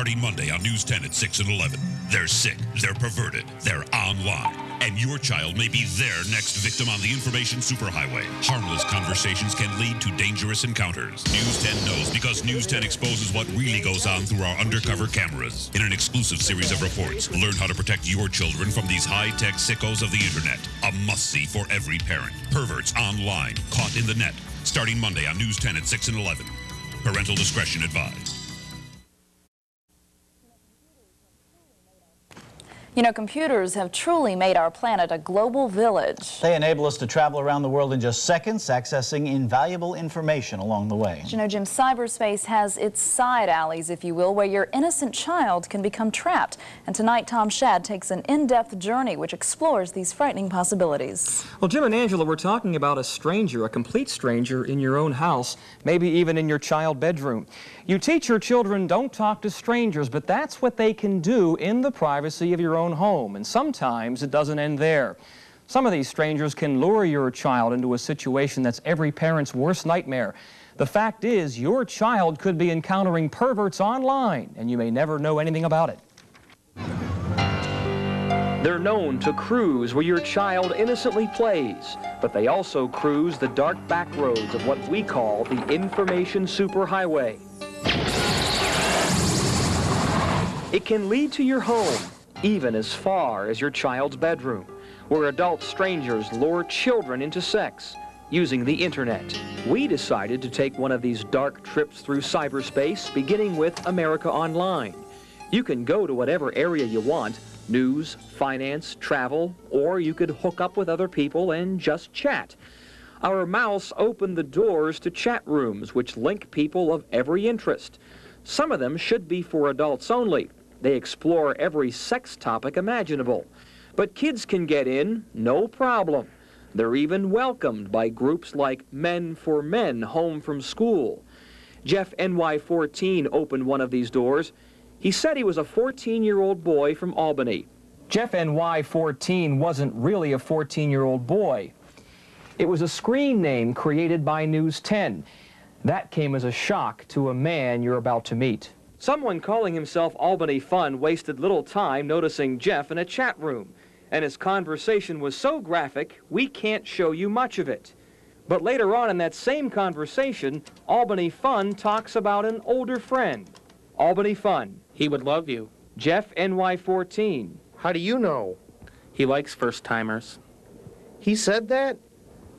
starting Monday on News 10 at 6 and 11. They're sick, they're perverted, they're online. And your child may be their next victim on the information superhighway. Harmless conversations can lead to dangerous encounters. News 10 knows because News 10 exposes what really goes on through our undercover cameras. In an exclusive series of reports, learn how to protect your children from these high-tech sickos of the internet. A must-see for every parent. Perverts online, caught in the net. Starting Monday on News 10 at 6 and 11. Parental discretion advised. You know, computers have truly made our planet a global village. They enable us to travel around the world in just seconds, accessing invaluable information along the way. You know, Jim, cyberspace has its side alleys, if you will, where your innocent child can become trapped. And tonight, Tom Shad takes an in-depth journey which explores these frightening possibilities. Well, Jim and Angela, we're talking about a stranger, a complete stranger in your own house, maybe even in your child bedroom. You teach your children don't talk to strangers, but that's what they can do in the privacy of your own home, and sometimes it doesn't end there. Some of these strangers can lure your child into a situation that's every parent's worst nightmare. The fact is, your child could be encountering perverts online, and you may never know anything about it. They're known to cruise where your child innocently plays, but they also cruise the dark back roads of what we call the information superhighway. It can lead to your home, even as far as your child's bedroom, where adult strangers lure children into sex using the internet. We decided to take one of these dark trips through cyberspace, beginning with America Online. You can go to whatever area you want, news, finance, travel, or you could hook up with other people and just chat. Our mouse opened the doors to chat rooms which link people of every interest. Some of them should be for adults only. They explore every sex topic imaginable. But kids can get in, no problem. They're even welcomed by groups like Men for Men Home from School. Jeff NY14 opened one of these doors. He said he was a 14-year-old boy from Albany. Jeff NY14 wasn't really a 14-year-old boy. It was a screen name created by News 10. That came as a shock to a man you're about to meet. Someone calling himself Albany Fun wasted little time noticing Jeff in a chat room, and his conversation was so graphic, we can't show you much of it. But later on in that same conversation, Albany Fun talks about an older friend. Albany Fun. He would love you. Jeff NY14. How do you know? He likes first-timers. He said that?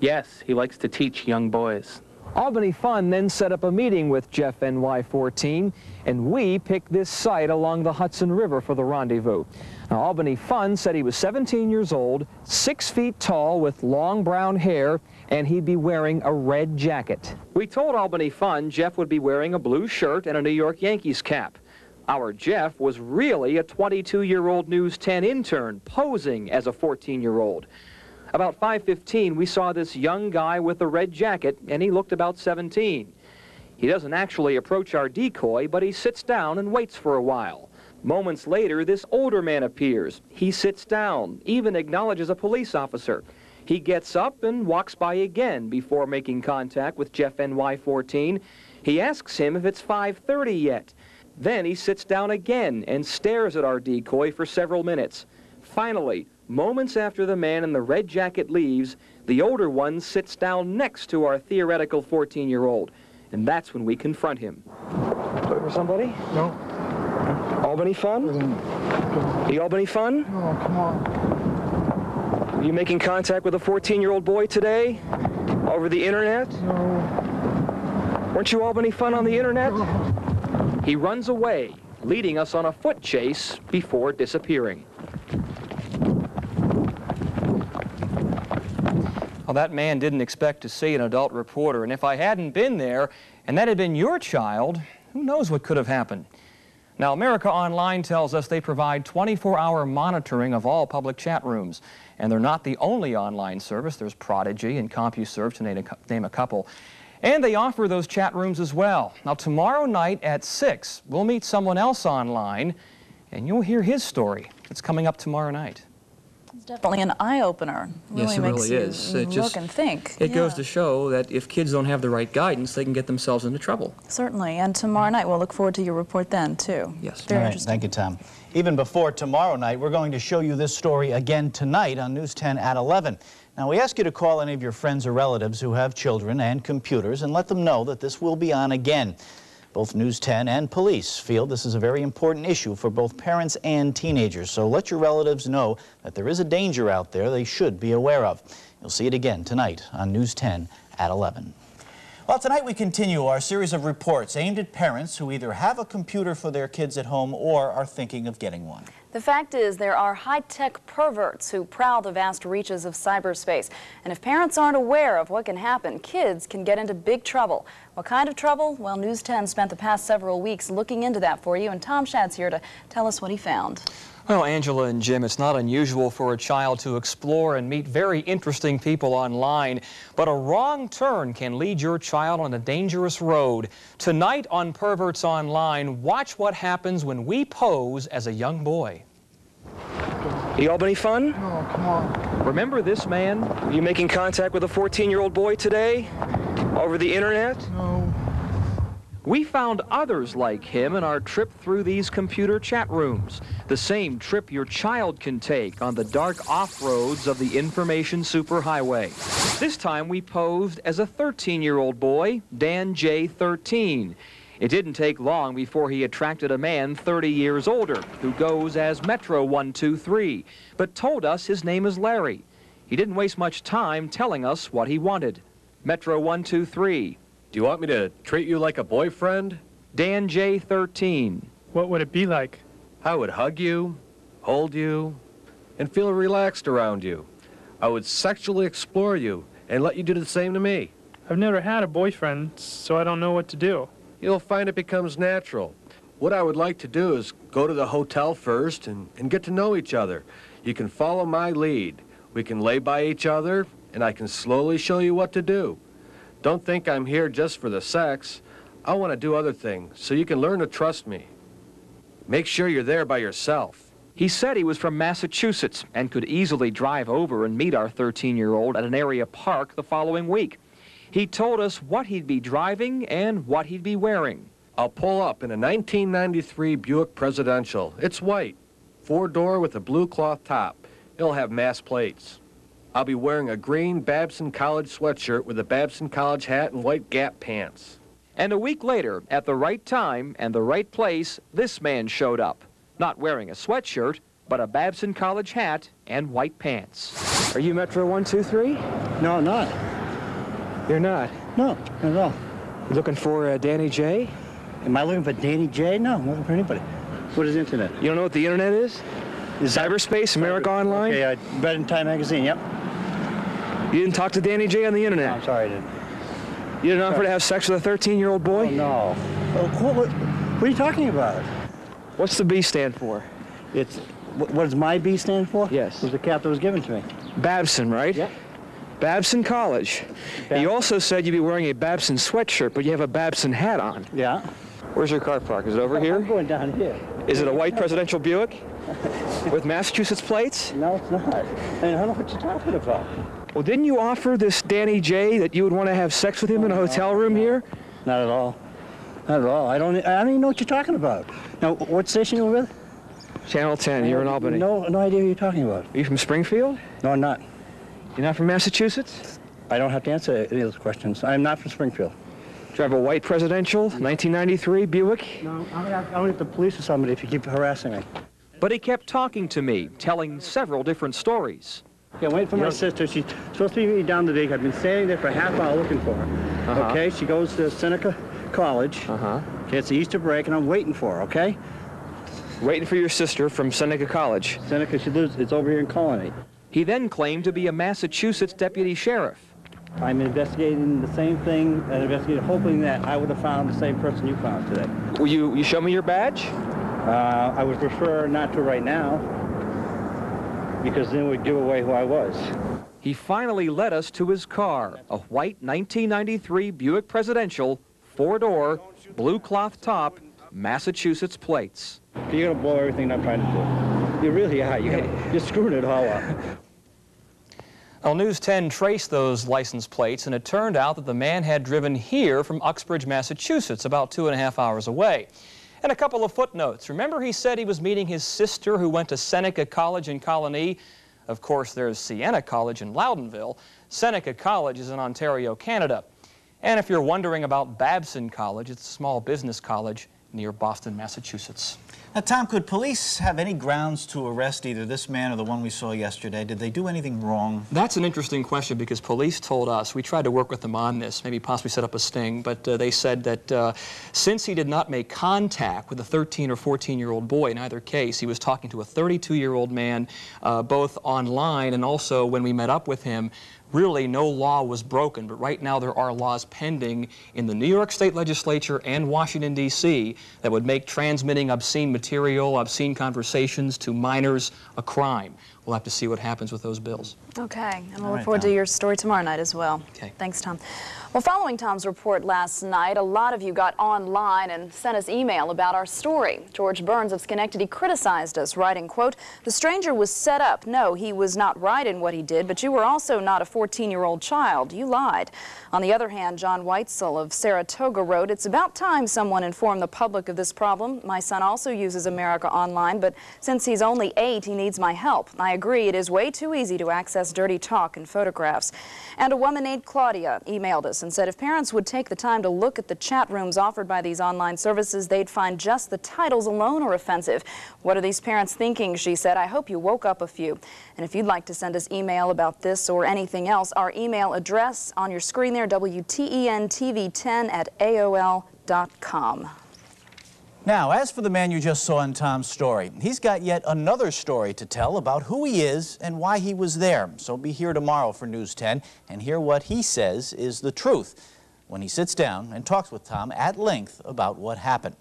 Yes, he likes to teach young boys. Albany Fun then set up a meeting with Jeff NY14, and we picked this site along the Hudson River for the rendezvous. Now, Albany Fun said he was 17 years old, 6 feet tall with long brown hair, and he'd be wearing a red jacket. We told Albany Fun Jeff would be wearing a blue shirt and a New York Yankees cap. Our Jeff was really a 22-year-old News 10 intern posing as a 14-year-old. About 5:15, we saw this young guy with a red jacket, and he looked about 17. He doesn't actually approach our decoy, but he sits down and waits for a while. Moments later, this older man appears. He sits down, even acknowledges a police officer. He gets up and walks by again before making contact with Jeff NY14. He asks him if it's 5:30 yet. Then he sits down again and stares at our decoy for several minutes. Finally, moments after the man in the red jacket leaves, the older one sits down next to our theoretical 14-year-old. And that's when we confront him. Looking for somebody? No. Albany Fun? You Albany Fun? No, come on. Are you making contact with a 14-year-old boy today? Over the internet? No. Weren't you Albany Fun on the internet? No. He runs away, leading us on a foot chase before disappearing. Well, that man didn't expect to see an adult reporter, and if I hadn't been there, and that had been your child, who knows what could have happened. Now, America Online tells us they provide 24-hour monitoring of all public chat rooms, and they're not the only online service. There's Prodigy and CompuServe, to name a couple. And they offer those chat rooms as well. Now, tomorrow night at 6, we'll meet someone else online, and you'll hear his story. It's coming up tomorrow night. It's definitely an eye-opener. Yes, it makes really you is. It look just, and think. It goes Yeah. to show that if kids don't have the right guidance, they can get themselves into trouble. Certainly, and tomorrow night we'll look forward to your report then, too. Yes. Very All right, interesting. thank you, Tom. Even before tomorrow night, we're going to show you this story again tonight on News 10 at 11. Now, we ask you to call any of your friends or relatives who have children and computers and let them know that this will be on again. Both News 10 and police feel this is a very important issue for both parents and teenagers, so let your relatives know that there is a danger out there they should be aware of. You'll see it again tonight on News 10 at 11. Well, tonight we continue our series of reports aimed at parents who either have a computer for their kids at home or are thinking of getting one. The fact is, there are high-tech perverts who prowl the vast reaches of cyberspace. And if parents aren't aware of what can happen, kids can get into big trouble. What kind of trouble? Well, News 10 spent the past several weeks looking into that for you, and Tom Shad's here to tell us what he found. Well, Angela and Jim, it's not unusual for a child to explore and meet very interesting people online, but a wrong turn can lead your child on a dangerous road. Tonight on Perverts Online, watch what happens when we pose as a young boy. The Albany fun? No, come on. Remember this man? You making contact with a 14-year-old boy today? Over the internet? No. We found others like him in our trip through these computer chat rooms. The same trip your child can take on the dark off-roads of the information superhighway. This time we posed as a 13-year-old boy, Dan J. 13. It didn't take long before he attracted a man 30 years older who goes as Metro 123, but told us his name is Larry. He didn't waste much time telling us what he wanted. Metro 123. Do you want me to treat you like a boyfriend? Dan J. 13. What would it be like? I would hug you, hold you, and feel relaxed around you. I would sexually explore you and let you do the same to me. I've never had a boyfriend, so I don't know what to do. You'll find it becomes natural. What I would like to do is go to the hotel first and get to know each other. You can follow my lead. We can lay by each other, and I can slowly show you what to do. Don't think I'm here just for the sex. I want to do other things, so you can learn to trust me. Make sure you're there by yourself. He said he was from Massachusetts and could easily drive over and meet our 13-year-old at an area park the following week. He told us what he'd be driving and what he'd be wearing. I'll pull up in a 1993 Buick Presidential. It's white, 4-door with a blue cloth top. It'll have mass plates. I'll be wearing a green Babson College sweatshirt with a Babson College hat and white Gap pants. And a week later, at the right time and the right place, this man showed up. Not wearing a sweatshirt, but a Babson College hat and white pants. Are you Metro 123? No, I'm not. You're not. No, not at all. You looking for Danny J? Am I looking for Danny J? No, I'm looking for anybody. What is the internet? You don't know what the internet is? Cyberspace, America Online? Okay, I read in Time Magazine, yep. You didn't talk to Danny J on the No, internet? I'm sorry, I didn't. You didn't offer to have sex with a 13-year-old boy? Oh, no. Oh, what are you talking about? What's the B stand for? It's, what does my B stand for? Yes. It was the cap that was given to me. Babson, right? Yep. Babson College. You also said you'd be wearing a Babson sweatshirt, but you have a Babson hat on. Yeah. Where's your car park? Is it over I'm here? going down here. Is it a white presidential Buick with Massachusetts plates? No, it's not. I don't know what you're talking about. Well, didn't you offer this Danny J that you would want to have sex with him in a hotel room here? Not at all. Not at all. I don't even know what you're talking about. Now, what station are you with? Channel 10, you're in Albany. No idea what you're talking about. Are you from Springfield? No, I'm not. You're not from Massachusetts? I don't have to answer any of those questions. I'm not from Springfield. Drive a white presidential 1993 Buick? No, I'll get the police or somebody if you keep harassing me. But he kept talking to me, telling several different stories. Yeah, wait for my sister. She's supposed to be meeting down the Big. I've been standing there for a half hour looking for her. Okay, she goes to Seneca College. Okay, it's the Easter break, and I'm waiting for her, okay? Waiting for your sister from Seneca College. Seneca, she lives, it's over here in Colony. He then claimed to be a Massachusetts deputy sheriff. I'm investigating the same thing, hoping that I would have found the same person you found today. Will you show me your badge? I would prefer not to right now, because then it would give away who I was. He finally led us to his car, a white 1993 Buick Presidential, 4-door, blue cloth top, Massachusetts plates. You're going to blow everything I'm trying to do. You really are. You're screwing it all up. Well, News 10 traced those license plates, and it turned out that the man had driven here from Uxbridge, Massachusetts, about 2.5 hours away. And a couple of footnotes. Remember, he said he was meeting his sister who went to Seneca College in Colony. Of course, there's Siena College in Loudonville. Seneca College is in Ontario, Canada. And if you're wondering about Babson College, it's a small business college near Boston, Massachusetts. Now, Tom, could police have any grounds to arrest either this man or the one we saw yesterday? Did they do anything wrong? That's an interesting question because police told us, we tried to work with them on this, maybe possibly set up a sting, but they said that since he did not make contact with a 13 or 14-year-old boy, in either case, he was talking to a 32-year-old man, both online and also when we met up with him, really no law was broken, but right now there are laws pending in the New York State Legislature and Washington, D.C. that would make transmitting obscene material, obscene conversations to minors a crime. We'll have to see what happens with those bills. Okay, and we'll look forward to your story tomorrow night as well. Okay. Thanks, Tom. Well, following Tom's report last night, a lot of you got online and sent us email about our story. George Burns of Schenectady criticized us, writing, quote, "The stranger was set up. No, he was not right in what he did, but you were also not a 14-year-old child. You lied." On the other hand, John Weitzel of Saratoga wrote, "It's about time someone informed the public of this problem. My son also uses America Online, but since he's only 8, he needs my help. I agree, it is way too easy to access dirty talk and photographs." And a woman named Claudia emailed us and said if parents would take the time to look at the chat rooms offered by these online services, they'd find just the titles alone are offensive. What are these parents thinking, she said. I hope you woke up a few. And if you'd like to send us email about this or anything else, our email address on your screen there, WTENTV10@AOL.com. Now, as for the man you just saw in Tom's story, he's got yet another story to tell about who he is and why he was there. So be here tomorrow for News 10 and hear what he says is the truth when he sits down and talks with Tom at length about what happened.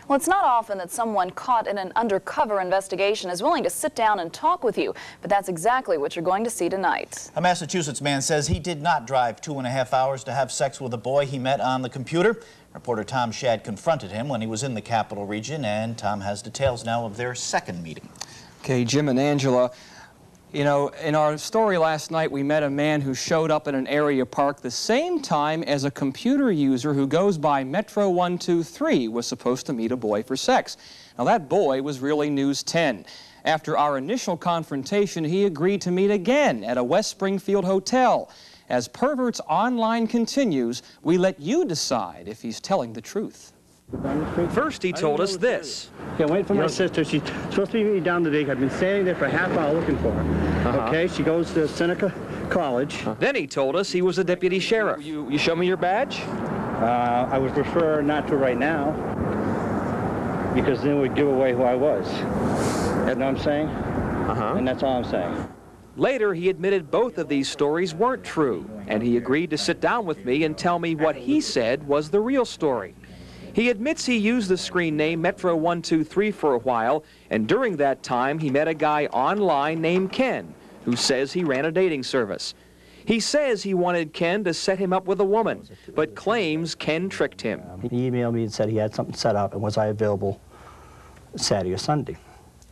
Well, it's not often that someone caught in an undercover investigation is willing to sit down and talk with you, but that's exactly what you're going to see tonight. A Massachusetts man says he did not drive 2.5 hours to have sex with a boy he met on the computer. Reporter Tom Shad confronted him when he was in the Capital Region, and Tom has details now of their second meeting. Okay, Jim and Angela, you know, in our story last night, we met a man who showed up in an area park the same time as a computer user who goes by Metro 123 was supposed to meet a boy for sex. Now, that boy was really News 10. After our initial confrontation, he agreed to meet again at a West Springfield hotel. As Perverts Online continues, we let you decide if he's telling the truth. First, he told us this. Yeah, wait for my sister. She's supposed to be meeting down the lake. I've been standing there for a half hour looking for her. Okay, she goes to Seneca College. Then he told us he was a deputy sheriff. You show me your badge? I would prefer not to right now, because then it would give away who I was. You know what I'm saying? And that's all I'm saying. Later, he admitted both of these stories weren't true, and he agreed to sit down with me and tell me what he said was the real story. He admits he used the screen name Metro 123 for a while, and during that time he met a guy online named Ken, who says he ran a dating service. He says he wanted Ken to set him up with a woman, but claims Ken tricked him. He emailed me and said he had something set up, and was I available Saturday or Sunday?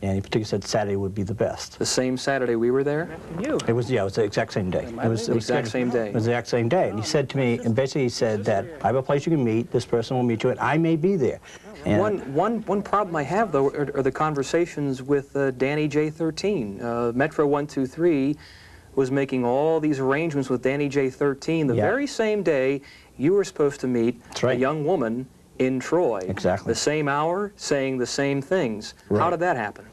And he particularly said Saturday would be the best. The same Saturday we were there? You? It was, yeah, it was the exact same day. It was the exact same day. It was the exact same day. And he said to me, and basically he said that I have a place you can meet, this person will meet you, and I may be there. And One problem I have, though, are the conversations with Danny J13. Metro 123 was making all these arrangements with Danny J13 the very same day you were supposed to meet a young woman in Troy. Exactly. The same hour, saying the same things. Right. How did that happen?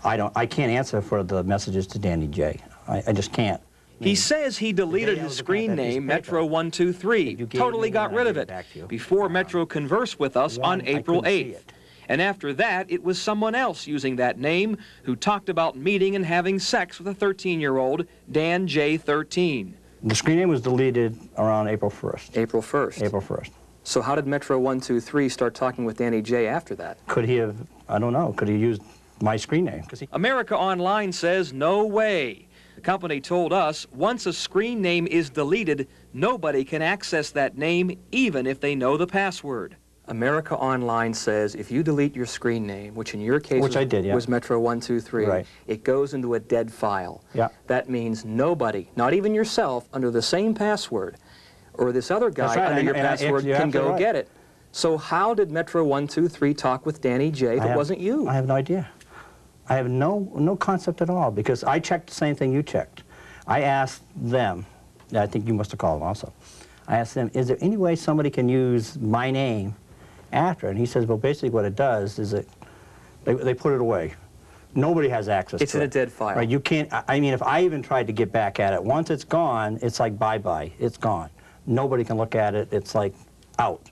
I can't answer for the messages to Danny J. I just can't. He says he deleted his screen name, Metro 123, totally got rid of it, before Metro conversed with us on April 8th. And after that, it was someone else using that name who talked about meeting and having sex with a 13-year-old, Dan J13. The screen name was deleted around April 1st. April 1st. April 1st. So how did Metro 123 start talking with Danny J after that? Could he have, I don't know, could he use my screen name? America Online says no way. The company told us once a screen name is deleted, nobody can access that name even if they know the password. America Online says if you delete your screen name, which in your case Which I did, yeah. was Metro123, Right. it goes into a dead file. Yeah. That means nobody, not even yourself, under the same password, or this other guy That's right, under your and password you're can go absolutely right. get it. So how did Metro123 talk with Danny J if it wasn't you? I have no idea. I have no concept at all, because I checked the same thing you checked. I asked them, I think you must have called them also, I asked them, is there any way somebody can use my name after? And he says, well, basically what it does is they put it away. Nobody has access to it. It's in a dead file. Right, you can't, I mean, if I even tried to get back at it, once it's gone, it's like bye-bye, it's gone. Nobody can look at it, it's like out.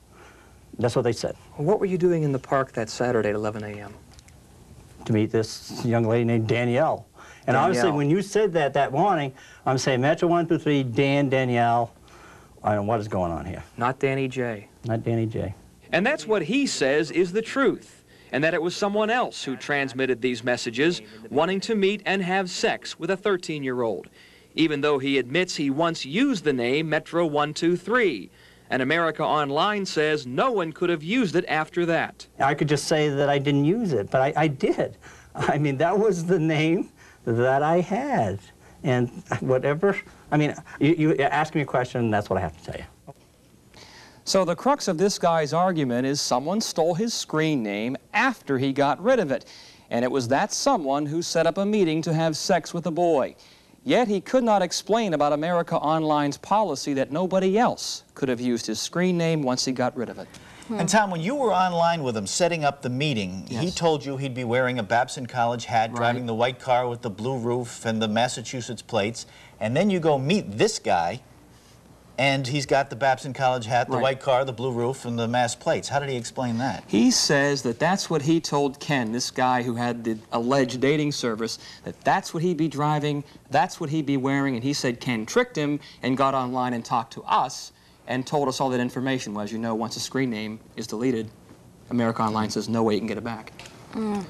That's what they said. What were you doing in the park that Saturday at 11 a.m.? To meet this young lady named Danielle. And obviously, when you said that morning, I'm saying Metro123, Danielle. I don't know what is going on here. Not Danny J. Not Danny J. And that's what he says is the truth, and that it was someone else who transmitted these messages, wanting to meet and have sex with a 13-year-old, even though he admits he once used the name Metro123. And America Online says no one could have used it after that. I could just say that I didn't use it, but I did. I mean, that was the name that I had. And whatever, I mean, you ask me a question, and that's what I have to tell you. So the crux of this guy's argument is someone stole his screen name after he got rid of it. And it was that someone who set up a meeting to have sex with a boy. Yet he could not explain about America Online's policy that nobody else could have used his screen name once he got rid of it. And Tom, when you were online with him setting up the meeting, Yes. he told you he'd be wearing a Babson College hat, driving the white car with the blue roof and the Massachusetts plates, and then you go meet this guy, and he's got the Babson College hat, the white car, the blue roof, and the Mass plates. How did he explain that? He says that that's what he told Ken, this guy who had the alleged dating service, that that's what he'd be driving, that's what he'd be wearing, and he said Ken tricked him and got online and talked to us and told us all that information. Well, as you know, once a screen name is deleted, America Online says no way you can get it back.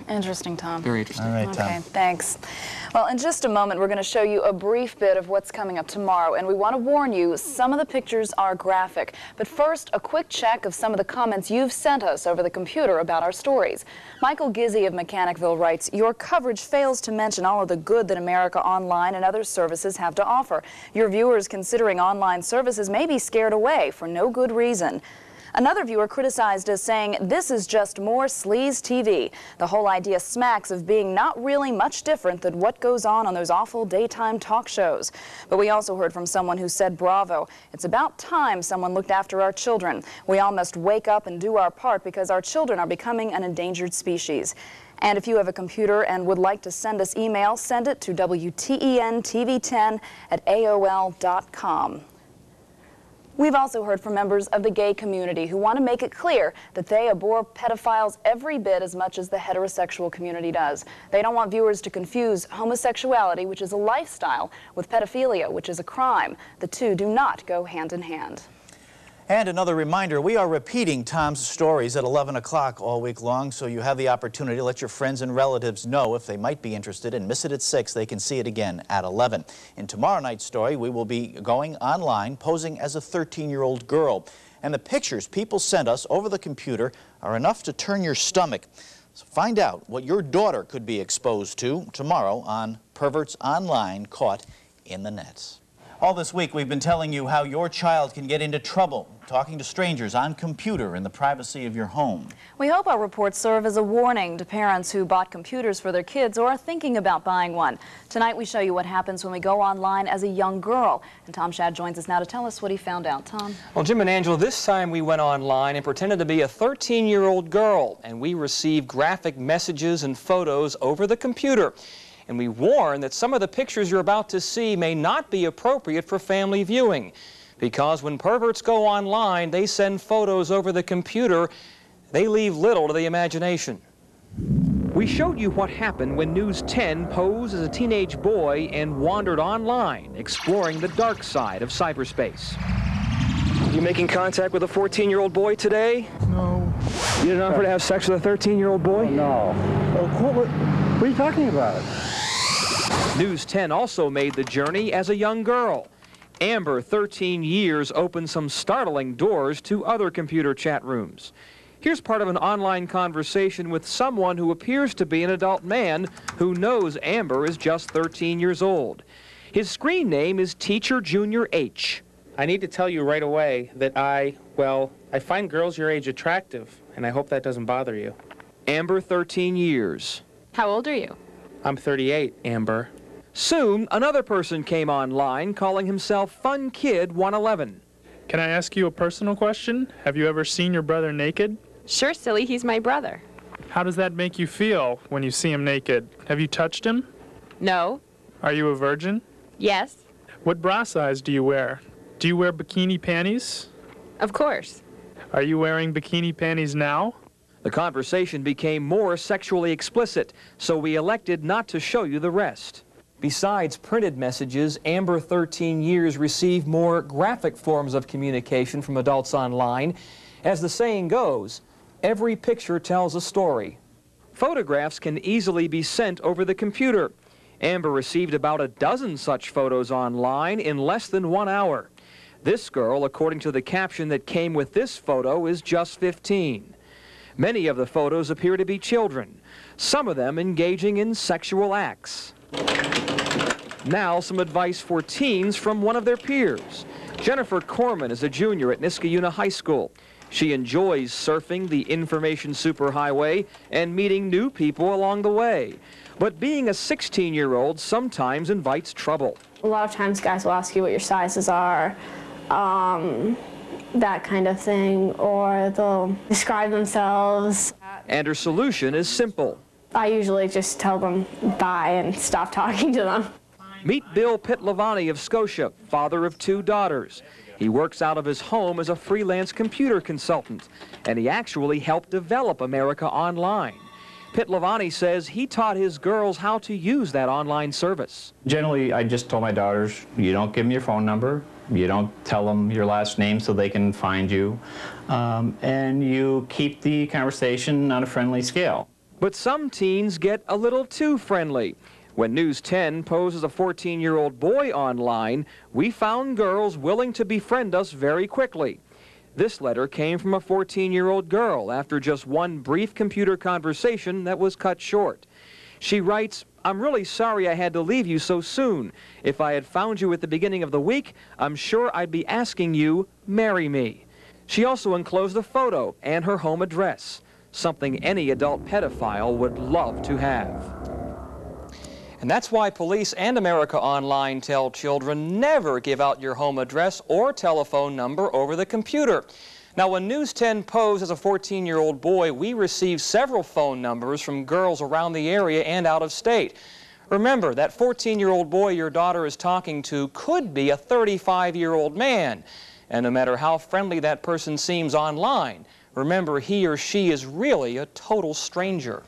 Interesting, Tom. Very interesting. All right, Tom. Okay, thanks. Well, in just a moment, we're going to show you a brief bit of what's coming up tomorrow, and we want to warn you, some of the pictures are graphic. But first, a quick check of some of the comments you've sent us over the computer about our stories. Michael Gizzy of Mechanicville writes, your coverage fails to mention all of the good that America Online and other services have to offer. Your viewers considering online services may be scared away for no good reason. Another viewer criticized us, saying, this is just more sleaze TV. The whole idea smacks of being not really much different than what goes on those awful daytime talk shows. But we also heard from someone who said, bravo, it's about time someone looked after our children. We all must wake up and do our part because our children are becoming an endangered species. And if you have a computer and would like to send us email, send it to WTENTV10@AOL.com. We've also heard from members of the gay community who want to make it clear that they abhor pedophiles every bit as much as the heterosexual community does. They don't want viewers to confuse homosexuality, which is a lifestyle, with pedophilia, which is a crime. The two do not go hand in hand. And another reminder, we are repeating Tom's stories at 11 o'clock all week long, so you have the opportunity to let your friends and relatives know if they might be interested and miss it at 6. They can see it again at 11. In tomorrow night's story, we will be going online, posing as a 13-year-old girl. And the pictures people sent us over the computer are enough to turn your stomach. So find out what your daughter could be exposed to tomorrow on Perverts Online Caught in the Nets. All this week, we've been telling you how your child can get into trouble talking to strangers on computer in the privacy of your home. We hope our reports serve as a warning to parents who bought computers for their kids or are thinking about buying one. Tonight, we show you what happens when we go online as a young girl. And Tom Shad joins us now to tell us what he found out. Tom? Well, Jim and Angela, this time we went online and pretended to be a 13-year-old girl, and we received graphic messages and photos over the computer. And we warn that some of the pictures you're about to see may not be appropriate for family viewing, because when perverts go online, they send photos over the computer. They leave little to the imagination. We showed you what happened when News 10 posed as a teenage boy and wandered online, exploring the dark side of cyberspace. You making contact with a 14-year-old boy today? No. You didn't offer to have sex with a 13-year-old boy? No. What are you talking about? News 10 also made the journey as a young girl. Amber, 13 years, opened some startling doors to other computer chat rooms. Here's part of an online conversation with someone who appears to be an adult man who knows Amber is just 13 years old. His screen name is Teacher Junior H. I need to tell you right away that I find girls your age attractive, and I hope that doesn't bother you. Amber, 13 years. How old are you? I'm 38, Amber. Soon, another person came online calling himself Fun Kid 111. Can I ask you a personal question? Have you ever seen your brother naked? Sure, silly, he's my brother. How does that make you feel when you see him naked? Have you touched him? No. Are you a virgin? Yes. What bra size do you wear? Do you wear bikini panties? Of course. Are you wearing bikini panties now? The conversation became more sexually explicit, so we elected not to show you the rest. Besides printed messages, Amber, 13 years, received more graphic forms of communication from adults online. As the saying goes, every picture tells a story. Photographs can easily be sent over the computer. Amber received about a dozen such photos online in less than 1 hour. This girl, according to the caption that came with this photo, is just 15. Many of the photos appear to be children, some of them engaging in sexual acts. Now, some advice for teens from one of their peers. Jennifer Corman is a junior at Niskayuna High School. She enjoys surfing the information superhighway and meeting new people along the way. But being a 16-year-old sometimes invites trouble. A lot of times guys will ask you what your sizes are, that kind of thing, or they'll describe themselves. And her solution is simple. I usually just tell them bye and stop talking to them. Meet Bill Pitlavani of Scotia, father of 2 daughters. He works out of his home as a freelance computer consultant, and he actually helped develop America Online. Pitlavani says he taught his girls how to use that online service. Generally, I just told my daughters, you don't give them your phone number, you don't tell them your last name so they can find you, and you keep the conversation on a friendly scale. But some teens get a little too friendly. When News 10 poses a 14-year-old boy online, we found girls willing to befriend us very quickly. This letter came from a 14-year-old girl after just one brief computer conversation that was cut short. She writes, "I'm really sorry I had to leave you so soon. If I had found you at the beginning of the week, I'm sure I'd be asking you, marry me." She also enclosed a photo and her home address, something any adult pedophile would love to have. And that's why police and America Online tell children never give out your home address or telephone number over the computer. Now, when News 10 posed as a 14-year-old boy, we received several phone numbers from girls around the area and out of state. Remember, that 14-year-old boy your daughter is talking to could be a 35-year-old man. And no matter how friendly that person seems online, remember, he or she is really a total stranger.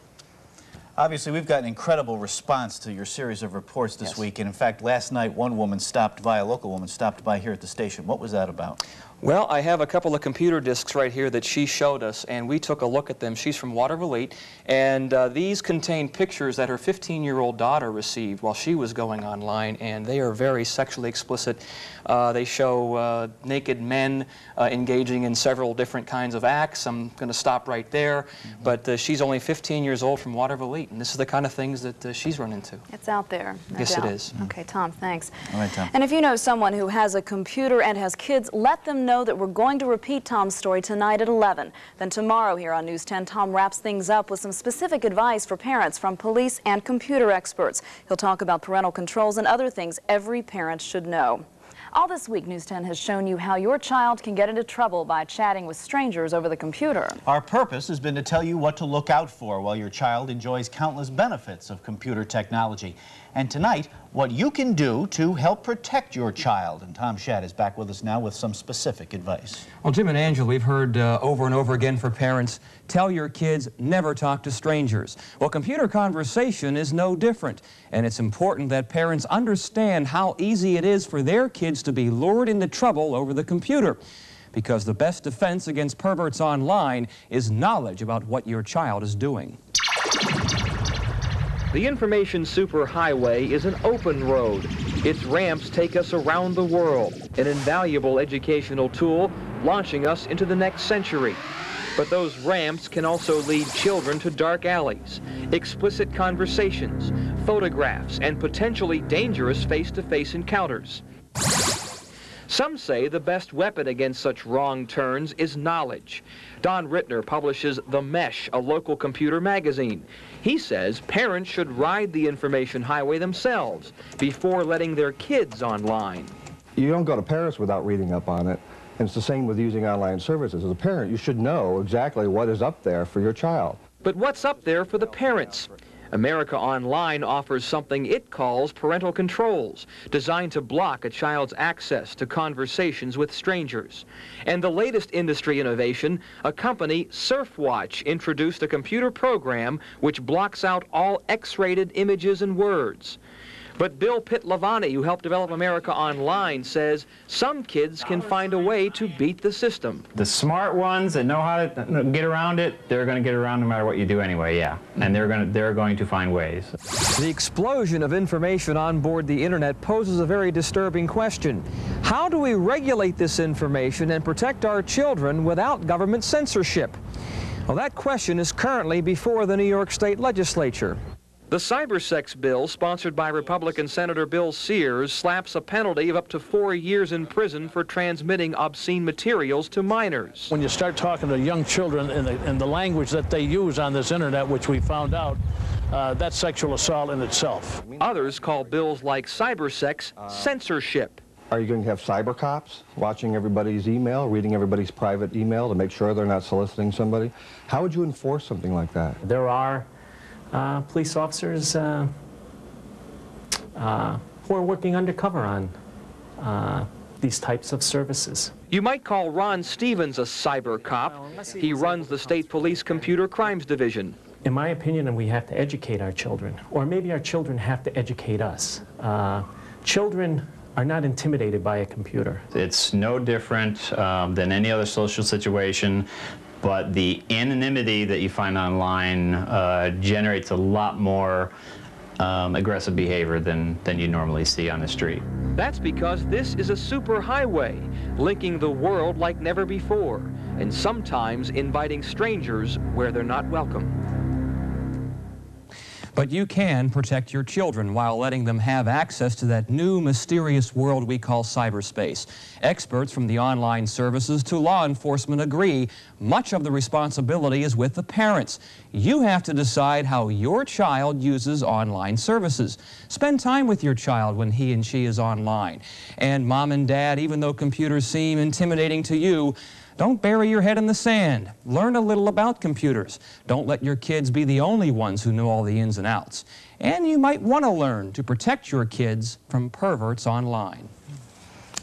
Obviously, we've got an incredible response to your series of reports this week. And in fact, last night, one woman stopped by, a local woman stopped by here at the station. What was that about? Well, I have a couple of computer discs right here that she showed us, and we took a look at them. She's from Waterville, and these contain pictures that her 15-year-old daughter received while she was going online, and they are very sexually explicit. They show naked men engaging in several different kinds of acts. I'm going to stop right there, but she's only 15 years old from Waterville, and this is the kind of things that she's run into. It's out there, no Yes, doubt. it is. Okay, Tom, thanks. All right, Tom. And if you know someone who has a computer and has kids, let them know that we're going to repeat Tom's story tonight at 11. Then tomorrow here on News 10, Tom wraps things up with some specific advice for parents from police and computer experts. He'll talk about parental controls and other things every parent should know. All this week, News 10 has shown you how your child can get into trouble by chatting with strangers over the computer. Our purpose has been to tell you what to look out for while your child enjoys countless benefits of computer technology. And tonight, what you can do to help protect your child. And Tom Shadd is back with us now with some specific advice. Well, Jim and Angela, we've heard over and over again for parents, tell your kids never talk to strangers. Well, computer conversation is no different, and it's important that parents understand how easy it is for their kids to be lured into trouble over the computer, because the best defense against perverts online is knowledge about what your child is doing. The information superhighway is an open road. Its ramps take us around the world, an invaluable educational tool launching us into the next century. But those ramps can also lead children to dark alleys, explicit conversations, photographs, and potentially dangerous face-to-face encounters. Some say the best weapon against such wrong turns is knowledge. Don Rittner publishes The Mesh, a local computer magazine. He says parents should ride the information highway themselves before letting their kids online. You don't go to Paris without reading up on it. And it's the same with using online services. As a parent, you should know exactly what is up there for your child. But what's up there for the parents? America Online offers something it calls parental controls, designed to block a child's access to conversations with strangers. And the latest industry innovation, a company, Surfwatch, introduced a computer program which blocks out all X-rated images and words. But Bill Pitt-Lavani, who helped develop America Online, says some kids can find a way to beat the system. The smart ones that know how to get around it, they're going to get around no matter what you do anyway, yeah. And they're going to find ways. The explosion of information on board the internet poses a very disturbing question. How do we regulate this information and protect our children without government censorship? Well, that question is currently before the New York State Legislature. The cybersex bill, sponsored by Republican Senator Bill Sears, slaps a penalty of up to 4 years in prison for transmitting obscene materials to minors. When you start talking to young children in the language that they use on this internet, which we found out, that's sexual assault in itself. Others call bills like cybersex censorship. Are you going to have cyber cops watching everybody's email, reading everybody's private email to make sure they're not soliciting somebody? How would you enforce something like that? There are police officers who are working undercover on these types of services. You might call Ron Stevens a cyber cop. He runs the State Police Computer Crimes Division. In my opinion, we have to educate our children, or maybe our children have to educate us. Children are not intimidated by a computer. It's no different than any other social situation. But the anonymity that you find online generates a lot more aggressive behavior than you normally see on the street. That's because this is a superhighway, linking the world like never before, and sometimes inviting strangers where they're not welcome. But you can protect your children while letting them have access to that new mysterious world we call cyberspace. Experts from the online services to law enforcement agree much of the responsibility is with the parents. You have to decide how your child uses online services. Spend time with your child when he and she is online. And mom and dad, even though computers seem intimidating to you, don't bury your head in the sand. Learn a little about computers. Don't let your kids be the only ones who know all the ins and outs. And you might want to learn to protect your kids from perverts online.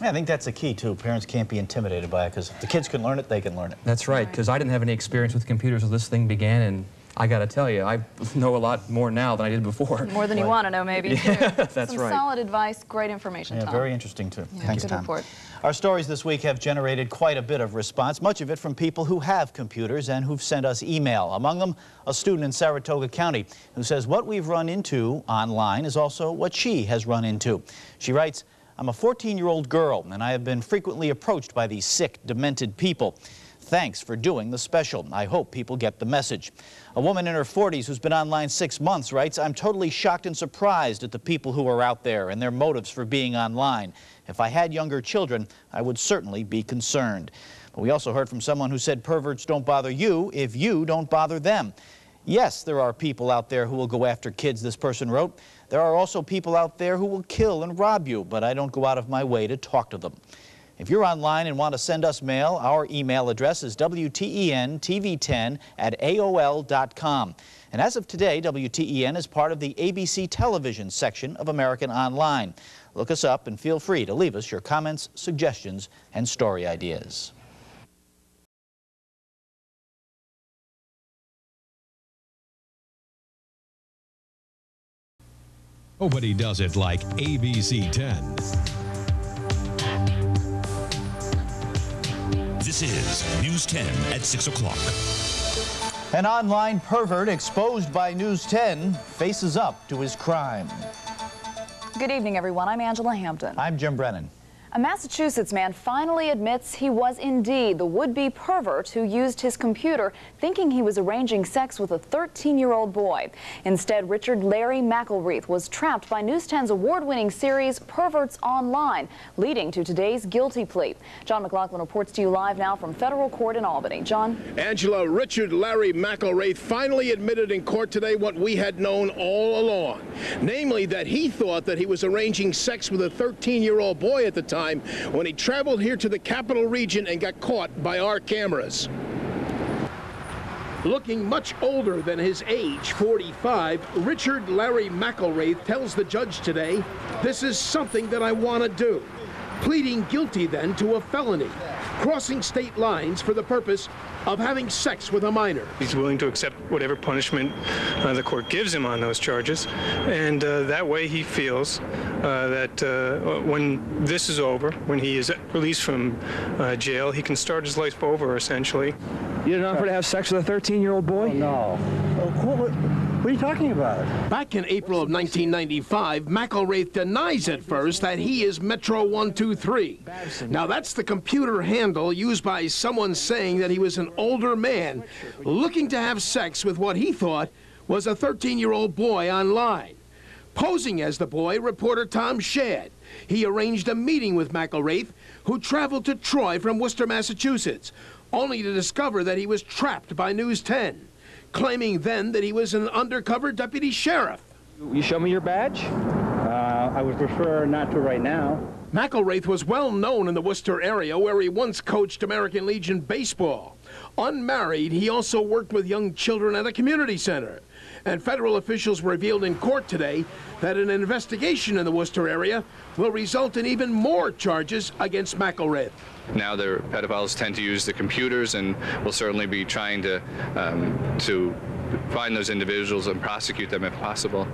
Yeah, I think that's the key, too. Parents can't be intimidated by it, because if the kids can learn it, they can learn it. That's right, because I didn't have any experience with computers when this thing began, and I got to tell you, I know a lot more now than I did before. More than you want to know, maybe, too. That's Some right. solid advice, great information, Yeah, Tom. very interesting, too. Yeah, Thanks, good Tom. report. Our stories this week have generated quite a bit of response, much of it from people who have computers and who've sent us email. Among them, a student in Saratoga County who says what we've run into online is also what she has run into. She writes, "I'm a 14-year-old girl, and I have been frequently approached by these sick, demented people. Thanks for doing the special. I hope people get the message." A woman in her 40s who's been online 6 months writes, "I'm totally shocked and surprised at the people who are out there and their motives for being online. If I had younger children, I would certainly be concerned." But we also heard from someone who said perverts don't bother you if you don't bother them. Yes, there are people out there who will go after kids, this person wrote. There are also people out there who will kill and rob you, but I don't go out of my way to talk to them. If you're online and want to send us mail, our email address is WTEN-TV10@AOL.com. And as of today, WTEN is part of the ABC television section of American Online. Look us up and feel free to leave us your comments, suggestions, and story ideas. Nobody does it like ABC 10. This is News 10 at 6 o'clock. An online pervert exposed by News 10 faces up to his crime. Good evening, everyone. I'm Angela Hampton. I'm Jim Brennan. A Massachusetts man finally admits he was indeed the would-be pervert who used his computer thinking he was arranging sex with a 13-year-old boy. Instead, Richard Larry McElreath was trapped by News 10's award-winning series Perverts Online, leading to today's guilty plea. John McLaughlin reports to you live now from federal court in Albany. John? Angela, Richard Larry McElreath finally admitted in court today what we had known all along, namely that he thought that he was arranging sex with a 13-year-old boy at the time when he traveled here to the Capital Region and got caught by our cameras. Looking much older than his age, 45, Richard Larry McElreath tells the judge today, "This is something that I want to do," pleading guilty then to a felony, crossing state lines for the purpose of having sex with a minor. He's willing to accept whatever punishment the court gives him on those charges, and that way he feels that when this is over, when he is released from jail, he can start his life over, essentially. You didn't offer to have sex with a 13-year-old boy? Oh, no. What are you talking about? Back in April of 1995, McElreath denies at first that he is Metro 123. Now that's the computer handle used by someone saying that he was an older man looking to have sex with what he thought was a 13-year-old boy online. Posing as the boy, reporter Tom Shad. He arranged a meeting with McElreath, who traveled to Troy from Worcester, Massachusetts, only to discover that he was trapped by News 10. Claiming then that he was an undercover deputy sheriff. You show me your badge? I would prefer not to right now. McElreath was well known in the Worcester area, where he once coached American Legion baseball. Unmarried, he also worked with young children at a community center. And federal officials revealed in court today that an investigation in the Worcester area will result in even more charges against McElreath. Now the pedophiles tend to use the computers, and we'll certainly be trying to find those individuals and prosecute them if possible.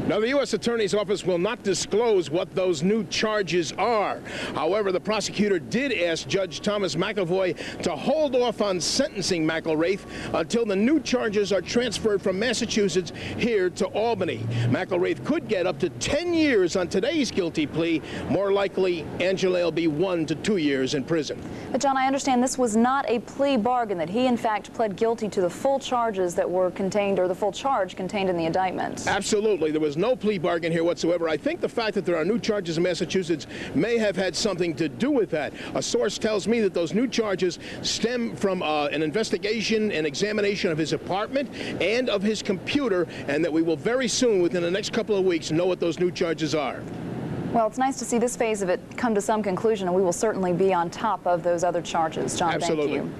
Now, the U.S. Attorney's Office will not disclose what those new charges are. However, the prosecutor did ask Judge Thomas McAvoy to hold off on sentencing McElreath until the new charges are transferred from Massachusetts here to Albany. McElreath could get up to 10 years on today's guilty plea. More likely, Angela will be 1 to 2 years in prison. But, John, I understand this was not a plea bargain, that he, in fact, pled guilty to the full charges that were contained, or the full charge contained in the indictment. Absolutely. There was no plea bargain here whatsoever. I think the fact that there are new charges in Massachusetts may have had something to do with that. A source tells me that those new charges stem from an investigation and examination of his apartment and of his computer, and that we will very soon, within the next couple of weeks, know what those new charges are. Well, it's nice to see this phase of it come to some conclusion, and we will certainly be on top of those other charges. John, absolutely. Thank you.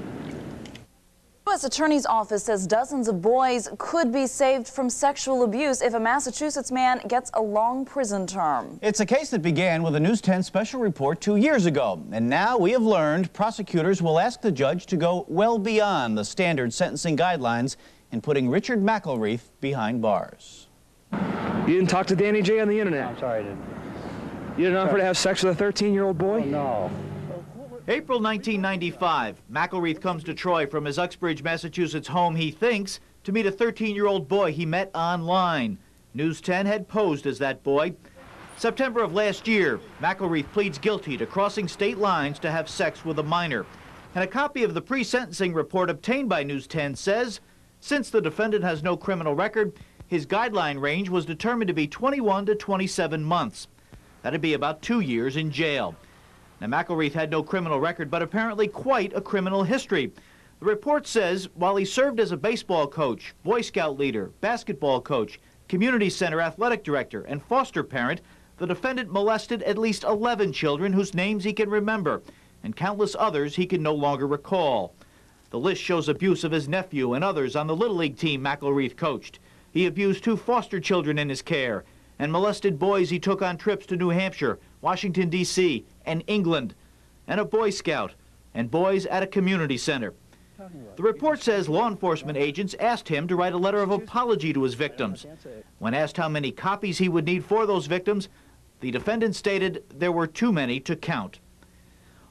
The U.S. Attorney's Office says dozens of boys could be saved from sexual abuse if a Massachusetts man gets a long prison term. It's a case that began with a News 10 special report 2 years ago. And now we have learned prosecutors will ask the judge to go well beyond the standard sentencing guidelines in putting Richard McElreath behind bars. You didn't talk to Danny J on the internet? I'm sorry, I didn't. You didn't offer to have sex with a 13-year-old boy? Oh, no. April 1995, McElreath comes to Troy from his Uxbridge, Massachusetts home, he thinks, to meet a 13-year-old boy he met online. News 10 had posed as that boy. September of last year, McElreath pleads guilty to crossing state lines to have sex with a minor. And a copy of the pre-sentencing report obtained by News 10 says, since the defendant has no criminal record, his guideline range was determined to be 21 to 27 months. That'd be about 2 years in jail. Now, McElreath had no criminal record, but apparently quite a criminal history. The report says while he served as a baseball coach, Boy Scout leader, basketball coach, community center athletic director, and foster parent, the defendant molested at least 11 children whose names he can remember, and countless others he can no longer recall. The list shows abuse of his nephew and others on the Little League team McElreath coached. He abused 2 foster children in his care, and molested boys he took on trips to New Hampshire, Washington, D.C., and England, and a Boy Scout, and boys at a community center. The report says law enforcement agents asked him to write a letter of apology to his victims. When asked how many copies he would need for those victims, the defendant stated there were too many to count.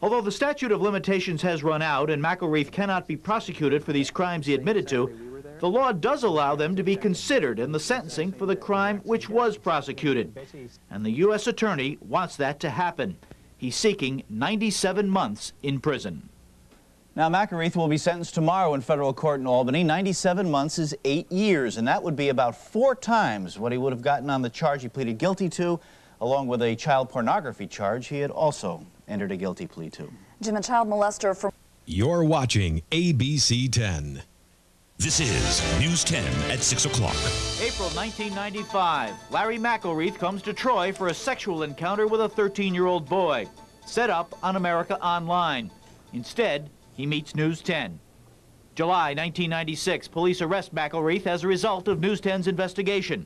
Although the statute of limitations has run out and McElreath cannot be prosecuted for these crimes he admitted to, The law does allow them to be considered in the sentencing for the crime which was prosecuted. And the U.S. Attorney wants that to happen. He's seeking 97 months in prison. Now, McElreath will be sentenced tomorrow in federal court in Albany. 97 months is 8 years, and that would be about 4 times what he would have gotten on the charge he pleaded guilty to, along with a child pornography charge he had also entered a guilty plea to. Jim, a child molester from... You're watching ABC 10. This is News 10 at 6 o'clock. April 1995. Larry McElreath comes to Troy for a sexual encounter with a 13-year-old boy, set up on America Online. Instead, he meets News 10. July 1996. Police arrest McElreath as a result of News 10's investigation.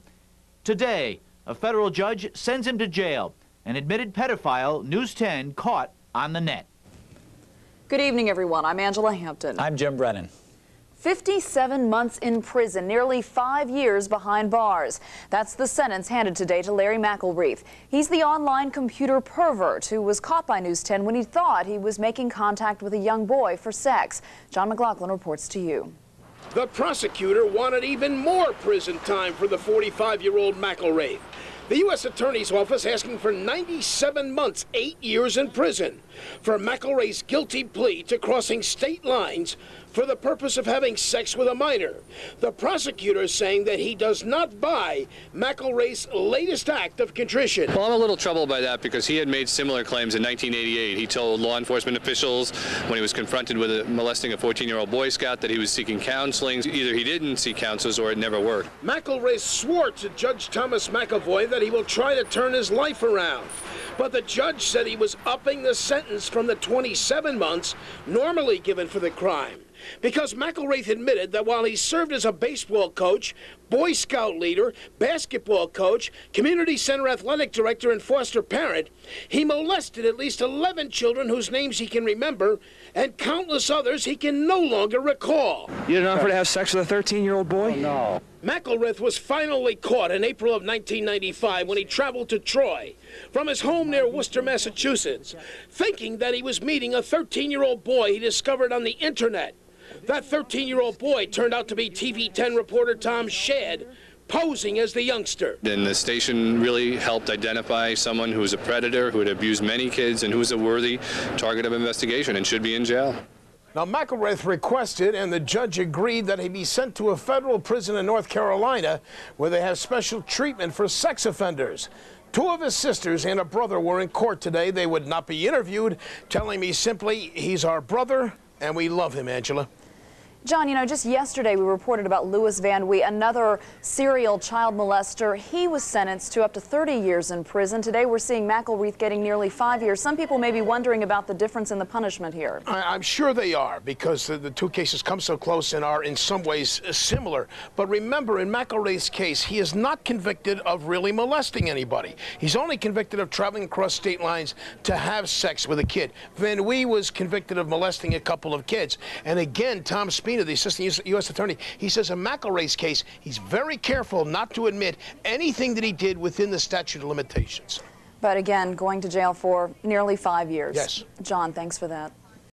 Today, a federal judge sends him to jail. An admitted pedophile, News 10 caught on the net. Good evening, everyone. I'm Angela Hampton. I'm Jim Brennan. 57 months in prison, nearly 5 years behind bars. That's the sentence handed today to Larry McElreath. He's the online computer pervert who was caught by News 10 when he thought he was making contact with a young boy for sex. John McLaughlin reports to you. The prosecutor wanted even more prison time for the 45-year-old McElreath. The U.S. Attorney's Office asking for 97 months, 8 years in prison for McElreath's guilty plea to crossing state lines for the purpose of having sex with a minor. The prosecutor saying that he does not buy McElreath's latest act of contrition. Well, I'm a little troubled by that because he had made similar claims in 1988. He told law enforcement officials when he was confronted with molesting a 14-year-old Boy Scout that he was seeking counseling. Either he didn't see counselors or it never worked. McElreath swore to Judge Thomas McAvoy that he will try to turn his life around. But the judge said he was upping the sentence from the 27 months normally given for the crime, because McElreath admitted that while he served as a baseball coach, Boy Scout leader, basketball coach, community center athletic director, and foster parent, he molested at least 11 children whose names he can remember and countless others he can no longer recall. You didn't offer to have sex with a 13-year-old boy? Oh, no. McElreath was finally caught in April of 1995 when he traveled to Troy from his home near Worcester, Massachusetts, thinking that he was meeting a 13-year-old boy he discovered on the internet. That 13-year-old boy turned out to be TV 10 reporter Tom Shad, posing as the youngster. And the station really helped identify someone who was a predator, who had abused many kids, and who was a worthy target of investigation and should be in jail. Now, McElreath requested, and the judge agreed, that he be sent to a federal prison in North Carolina where they have special treatment for sex offenders. 2 of his sisters and a brother were in court today. They would not be interviewed, telling me simply, he's our brother and we love him, Angela. John, you know, just yesterday we reported about Louis Van Wee, another serial child molester. He was sentenced to up to 30 years in prison. Today we're seeing McElreath getting nearly 5 years. Some people may be wondering about the difference in the punishment here. I'm sure they are, because the 2 cases come so close and are in some ways similar. But remember, in McElreath's case, he is not convicted of really molesting anybody. He's only convicted of traveling across state lines to have sex with a kid. Van Wee was convicted of molesting a couple of kids. And again, Tom Spina, the assistant U.S. attorney, he says in McElreath's case, he's very careful not to admit anything that he did within the statute of limitations. But again, going to jail for nearly 5 years. Yes. John, thanks for that.